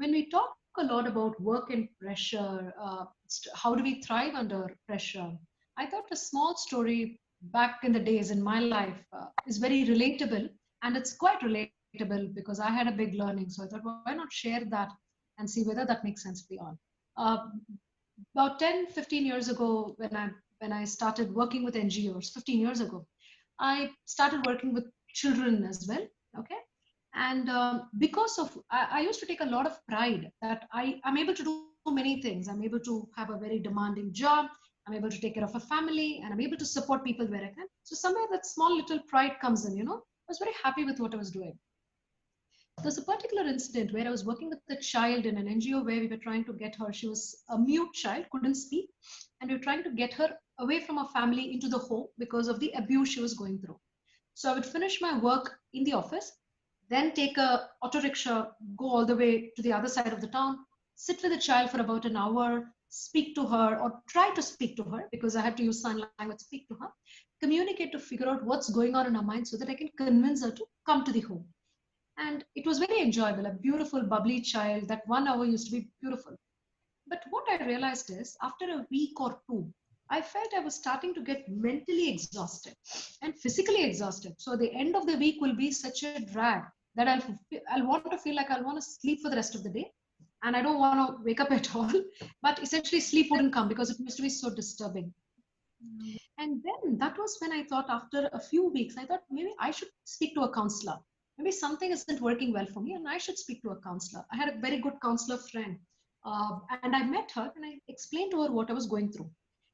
when we talk a lot about work and pressure, how do we thrive under pressure? I thought a small story back in the days in my life is very relatable, and it's quite relatable because I had a big learning. So I thought, why not share that and see whether that makes sense for you all. Uh, about 10, 15 years ago, when I started working with NGOs, 15 years ago, I started working with children as well. Okay. And because of, I used to take a lot of pride that I'm able to do many things. I'm able to have a very demanding job. I'm able to take care of a family, and I'm able to support people where I can. So somewhere that small little pride comes in, I was very happy with what I was doing. There's a particular incident where I was working with a child in an NGO where we were trying to get her. She was a mute child, couldn't speak, and we were trying to get her away from her family into the home because of the abuse she was going through. So I would finish my work in the office, then take a auto rickshaw, go all the way to the other side of the town, sit with the child for about an hour, speak to her or try to speak to her because I had to use sign language, speak to her, communicate to figure out what's going on in her mind so that I can convince her to come to the home. And it was very enjoyable, a beautiful, bubbly child. That 1 hour used to be beautiful. But what I realized is after a week or two, I felt I was starting to get mentally exhausted and physically exhausted. So the end of the week will be such a drag that I'll want to feel like I'll want to sleep for the rest of the day. And I don't want to wake up at all. But essentially sleep wouldn't come because it used to be so disturbing. And then that was when I thought after a few weeks, I thought maybe I should speak to a counselor. Maybe something isn't working well for me and I should speak to a counselor. I had a very good counselor friend and I met her and I explained to her what I was going through.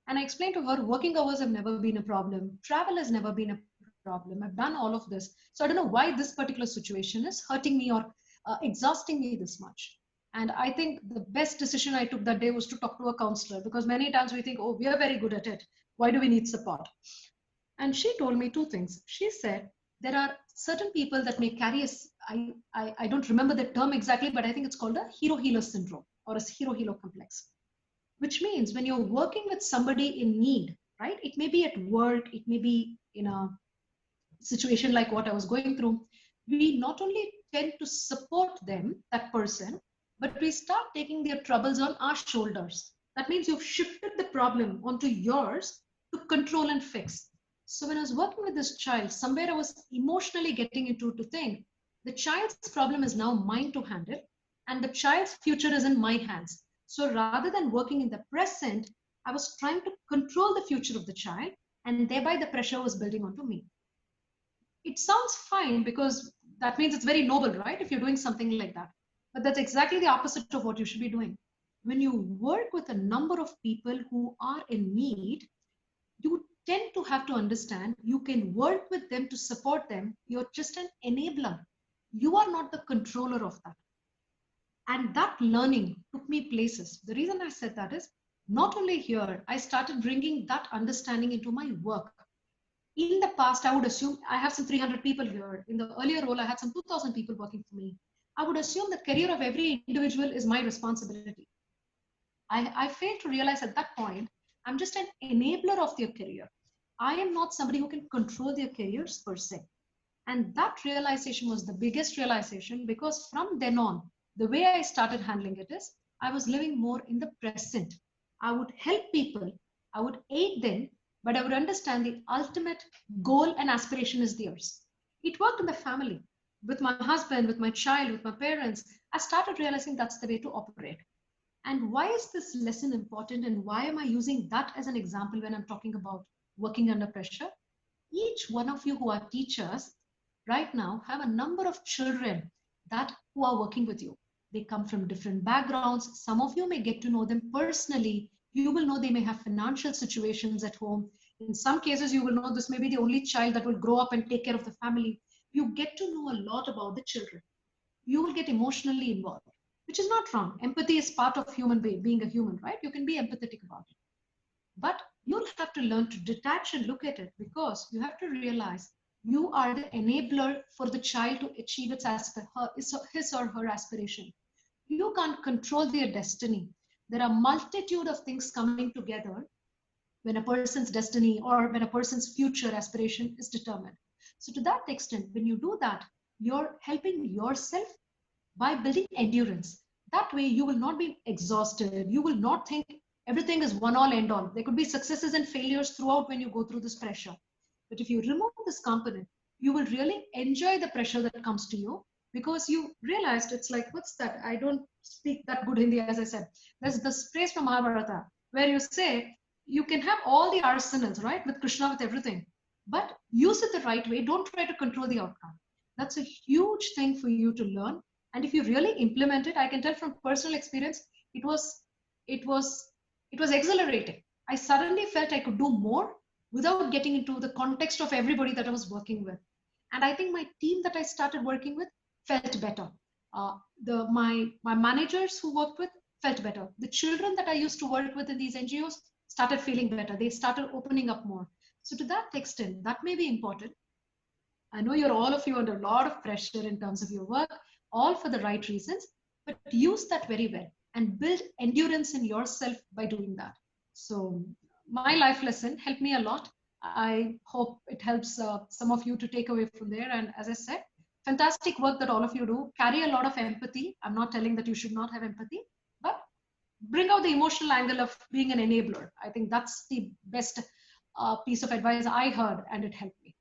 And I explained to her working hours have never been a problem. Travel has never been a problem. I've done all of this. So I don't know why this particular situation is hurting me or exhausting me this much. And I think the best decision I took that day was to talk to a counselor because many times we think, oh, we are very good at it. Why do we need support? And she told me two things. She said, there are certain people that may carry I don't remember the term exactly, but I think it's called a hero-healer syndrome or a hero-healer complex, which means when you're working with somebody in need, right? It may be at work, it may be in a situation like what I was going through. We not only tend to support them, that person, but we start taking their troubles on our shoulders. That means you've shifted the problem onto yours to control and fix. So when I was working with this child, somewhere I was emotionally getting into to think the child's problem is now mine to handle and the child's future is in my hands. So rather than working in the present, I was trying to control the future of the child and thereby the pressure was building onto me. It sounds fine because that means it's very noble, right? If you're doing something like that. But that's exactly the opposite of what you should be doing. When you work with a number of people who are in need, you tend to have to understand you can work with them to support them. You're just an enabler. You are not the controller of that. And that learning took me places. The reason I said that is not only here, I started bringing that understanding into my work. In the past, I would assume I have some 300 people here. In the earlier role, I had some 2,000 people working for me. I would assume the career of every individual is my responsibility. I failed to realize at that point, I'm just an enabler of their career. I am not somebody who can control their careers per se. And that realization was the biggest realization because from then on, the way I started handling it is I was living more in the present. I would help people, I would aid them, but I would understand the ultimate goal and aspiration is theirs. It worked in the family. With my husband, with my child, with my parents, I started realizing that's the way to operate. And why is this lesson important and why am I using that as an example when I'm talking about working under pressure? Each one of you who are teachers right now have a number of children who are working with you. They come from different backgrounds. Some of you may get to know them personally. You will know they may have financial situations at home. In some cases, you will know this may be the only child that will grow up and take care of the family. You get to know a lot about the children. You will get emotionally involved, which is not wrong. Empathy is part of being a human, right? You can be empathetic about it. But you'll have to learn to detach and look at it because you have to realize you are the enabler for the child to achieve his or her aspiration. You can't control their destiny. There are a multitude of things coming together when a person's destiny or when a person's future aspiration is determined. So to that extent, when you do that, you're helping yourself by building endurance, That way, you will not be exhausted. You will not think everything is one all end all. There could be successes and failures throughout when you go through this pressure. But if you remove this component, you will really enjoy the pressure that comes to you because you realized it's like, what's that? I don't speak that good Hindi, as I said. There's this phrase from Mahabharata where you say, you can have all the arsenals, right? With Krishna, with everything, but use it the right way. Don't try to control the outcome. That's a huge thing for you to learn. And if you really implement it, I can tell from personal experience, it was, it was, it was exhilarating. I suddenly felt I could do more without getting into the context of everybody that I was working with. And I think my team that I started working with felt better. My managers who worked with felt better. The children that I used to work with in these NGOs started feeling better. They started opening up more. So to that extent, that may be important. I know you're all of you under a lot of pressure in terms of your work, all for the right reasons, but use that very well and build endurance in yourself by doing that. So my life lesson helped me a lot. I hope it helps some of you to take away from there. And as I said, fantastic work that all of you do. Carry a lot of empathy. I'm not telling that you should not have empathy, but bring out the emotional angle of being an enabler. I think that's the best piece of advice I heard, and it helped me.